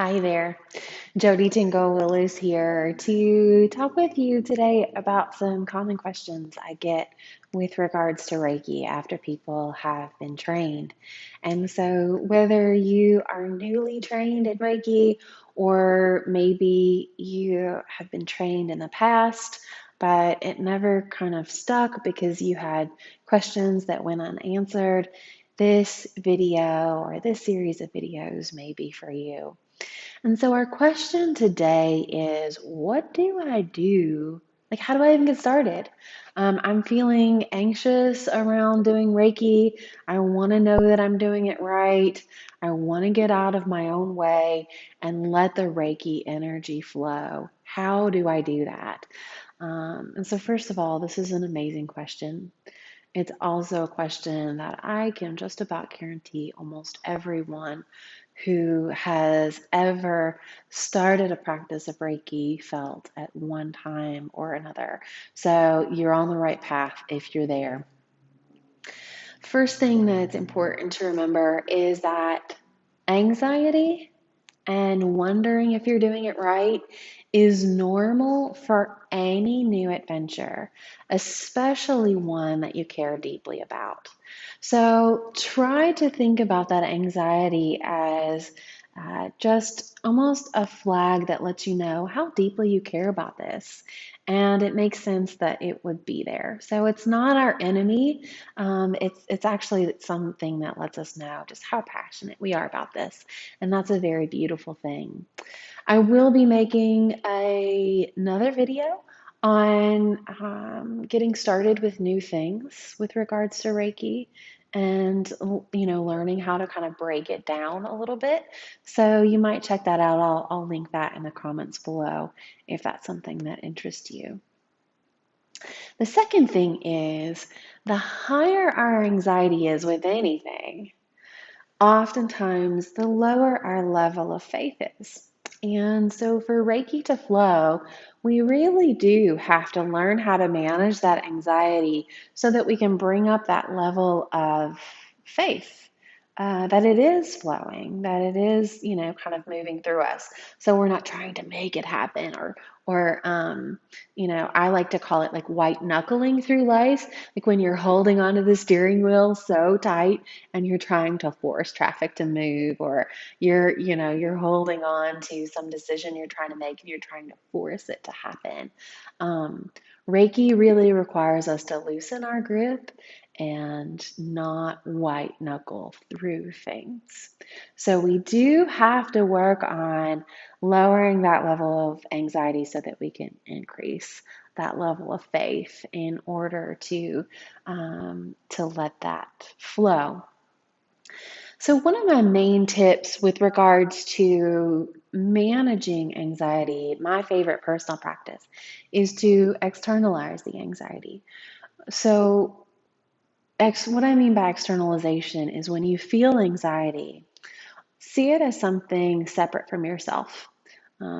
Hi there, Jody Tingle Willis here to talk with you today about some common questions I get with regards to Reiki after people have been trained. And so, whether you are newly trained in Reiki or maybe you have been trained in the past, but it never kind of stuck because you had questions that went unanswered, this video or this series of videos may be for you. And so our question today is, what do I do? Like, how do I even get started? I'm feeling anxious around doing Reiki. I want to know that I'm doing it right. I want to get out of my own way and let the Reiki energy flow. How do I do that? And so, first of all, this is an amazing question. It's also a question that I can just about guarantee almost everyone who has ever started a practice of Reiki felt at one time or another. So you're on the right path if you're there. First thing that's important to remember is that anxiety and wondering if you're doing it right is normal for any new adventure, especially one that you care deeply about. So try to think about that anxiety as just almost a flag that lets you know how deeply you care about this. And it makes sense that it would be there. So it's not our enemy. It's actually something that lets us know just how passionate we are about this. And that's a very beautiful thing. I will be making another video on getting started with new things with regards to Reiki and learning how to kind of break it down a little bit. So you might check that out. I'll link that in the comments below if that's something that interests you. The second thing is the higher our anxiety is with anything, oftentimes the lower our level of faith is. And so, for Reiki to flow, we really do have to learn how to manage that anxiety so that we can bring up that level of faith. That it is flowing, that it is, kind of moving through us. So we're not trying to make it happen, or I like to call it like white knuckling through life, like when you're holding onto the steering wheel so tight and you're trying to force traffic to move, or you're holding on to some decision you're trying to make and you're trying to force it to happen. um, Reiki really requires us to loosen our grip and not white knuckle through things. So we do have to work on lowering that level of anxiety so that we can increase that level of faith in order to let that flow. So, one of my main tips with regards to managing anxiety, my favorite personal practice, is to externalize the anxiety. So, what I mean by externalization is when you feel anxiety, see it as something separate from yourself,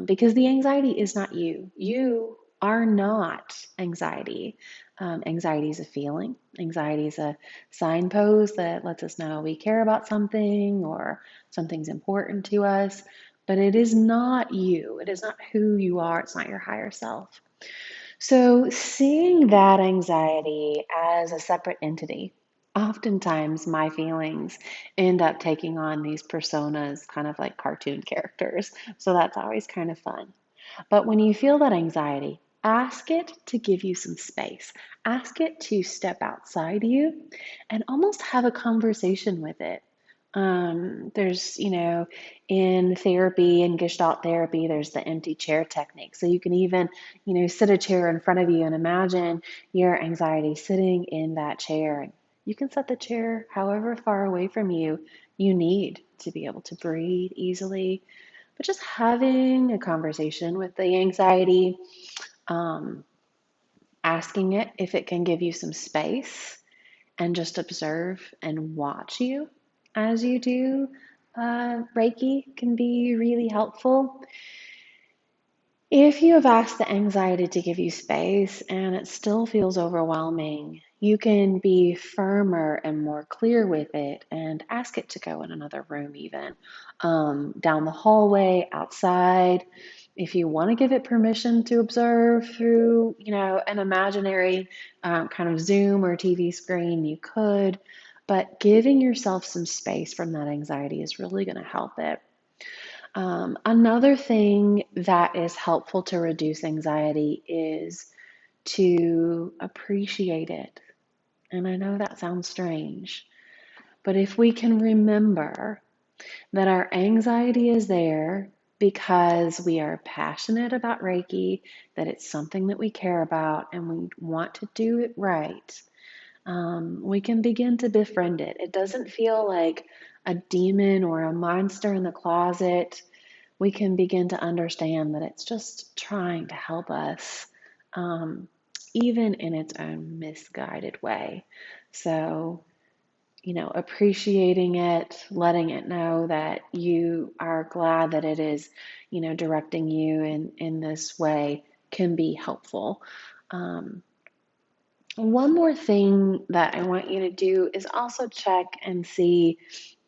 because the anxiety is not you. You are not anxiety. Anxiety is a feeling. Anxiety is a signpost that lets us know we care about something or something's important to us, but it is not you. It is not who you are. It's not your higher self. So, seeing that anxiety as a separate entity, oftentimes my feelings end up taking on these personas, kind of like cartoon characters. So, that's always kind of fun. But when you feel that anxiety, ask it to give you some space. Ask it to step outside you and almost have a conversation with it. There's, in therapy and Gestalt therapy, there's the empty chair technique. So you can even, sit a chair in front of you and imagine your anxiety sitting in that chair. And you can set the chair however far away from you you need to be able to breathe easily. But just having a conversation with the anxiety, um, asking it if it can give you some space and just observe and watch you as you do Reiki can be really helpful. If you have asked the anxiety to give you space and it still feels overwhelming, you can be firmer and more clear with it and ask it to go in another room, even down the hallway, outside. If you want to give it permission to observe through, an imaginary kind of Zoom or TV screen, you could. But giving yourself some space from that anxiety is really going to help it. Another thing that is helpful to reduce anxiety is to appreciate it. And I know that sounds strange, but if we can remember that our anxiety is there because we are passionate about Reiki, that it's something that we care about and we want to do it right, we can begin to befriend it. It doesn't feel like a demon or a monster in the closet. We can begin to understand that it's just trying to help us, even in its own misguided way. So, appreciating it, letting it know that you are glad that it is, directing you in this way can be helpful. One more thing that I want you to do is also check and see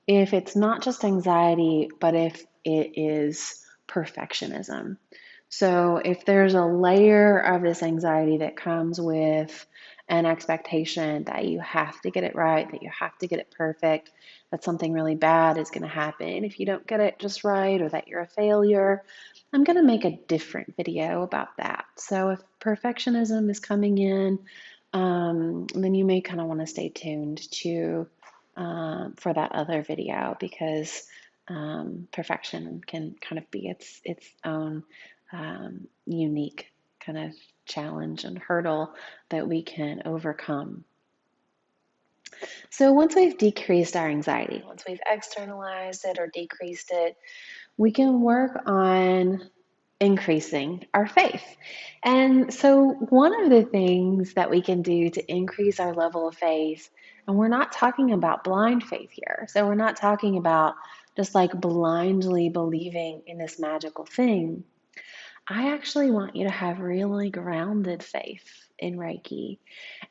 if it's not just anxiety, but if it is perfectionism. So if there's a layer of this anxiety that comes with an expectation that you have to get it right, that you have to get it perfect, that something really bad is going to happen if you don't get it just right, or that you're a failure, I'm going to make a different video about that. So if perfectionism is coming in, then you may kind of want to stay tuned to for that other video, because perfection can kind of be its own unique kind of challenge and hurdle that we can overcome. So once we've decreased our anxiety, once we've externalized it or decreased it, we can work on increasing our faith. And so, one of the things that we can do to increase our level of faith, and we're not talking about blind faith here, so we're not talking about just like blindly believing in this magical thing. I actually want you to have really grounded faith in Reiki.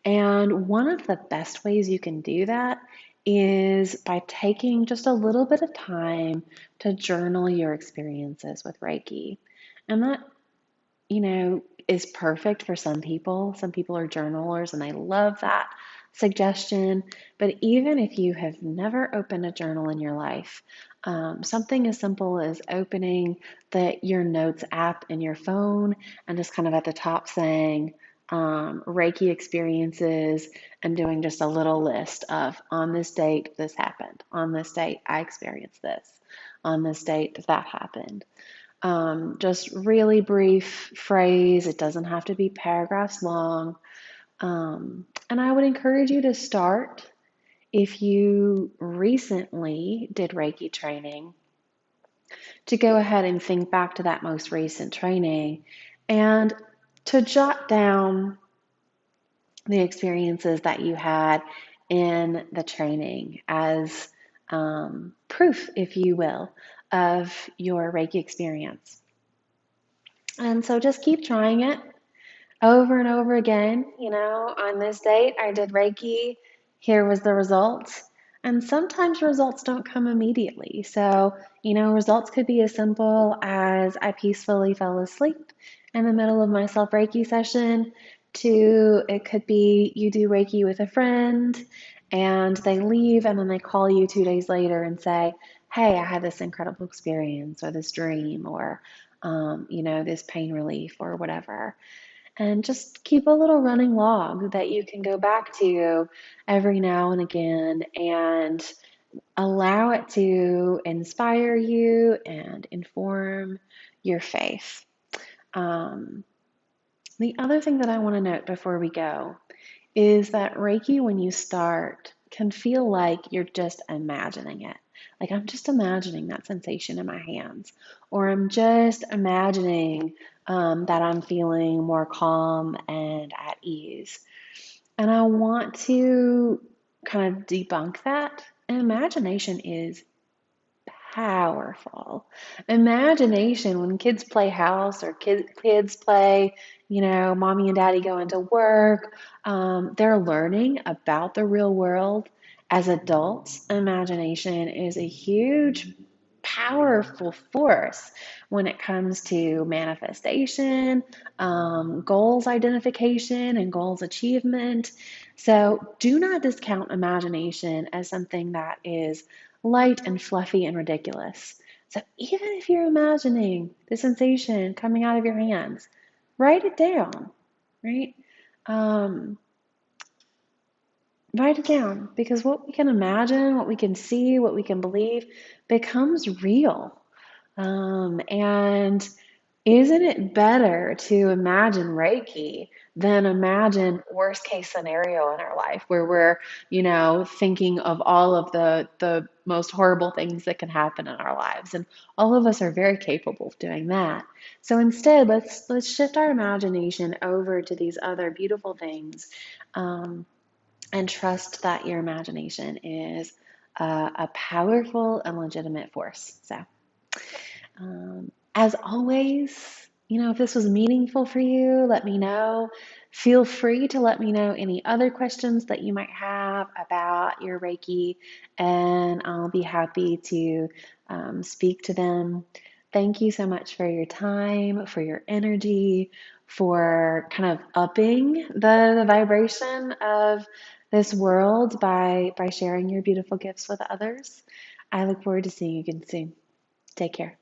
And one of the best ways you can do that is by taking just a little bit of time to journal your experiences with Reiki. And that, is perfect for some people. Some people are journalers and I love that suggestion. But even if you have never opened a journal in your life, something as simple as opening your notes app in your phone and just kind of at the top saying Reiki experiences, and doing just a little list of, on this date this happened, on this date I experienced this, on this date that happened. Just really brief phrase. It doesn't have to be paragraphs long. And I would encourage you to start, if you recently did Reiki training, to go ahead and think back to that most recent training and to jot down the experiences that you had in the training as proof, if you will, of your Reiki experience. And so just keep trying it over and over again. On this date, I did Reiki. Here was the results. And sometimes results don't come immediately. So, results could be as simple as I peacefully fell asleep in the middle of my self Reiki session, to it could be you do Reiki with a friend and they leave and then they call you 2 days later and say, hey, I had this incredible experience or this dream or, this pain relief or whatever. And just keep a little running log that you can go back to every now and again and allow it to inspire you and inform your faith. The other thing that I want to note before we go is that Reiki, when you start, can feel like you're just imagining it. Like, I'm just imagining that sensation in my hands, or I'm just imagining that I'm feeling more calm and at ease. And I want to kind of debunk that. Imagination is powerful. Imagination, when kids play house or kids play, mommy and daddy go into work, they're learning about the real world. As adults, imagination is a huge, powerful force when it comes to manifestation, goals identification, and goals achievement. So do not discount imagination as something that is light and fluffy and ridiculous. So even if you're imagining the sensation coming out of your hands, write it down, right? Um, Write it down, because what we can imagine, what we can see, what we can believe becomes real. And isn't it better to imagine Reiki than imagine worst case scenario in our life where we're, thinking of all of the most horrible things that can happen in our lives. And all of us are very capable of doing that. So instead, let's shift our imagination over to these other beautiful things, and trust that your imagination is a powerful and legitimate force. So as always, if this was meaningful for you, let me know. Feel free to let me know any other questions that you might have about your Reiki, and I'll be happy to speak to them. Thank you so much for your time, for your energy, for kind of upping the vibration of this world by sharing your beautiful gifts with others. I look forward to seeing you again soon. Take care.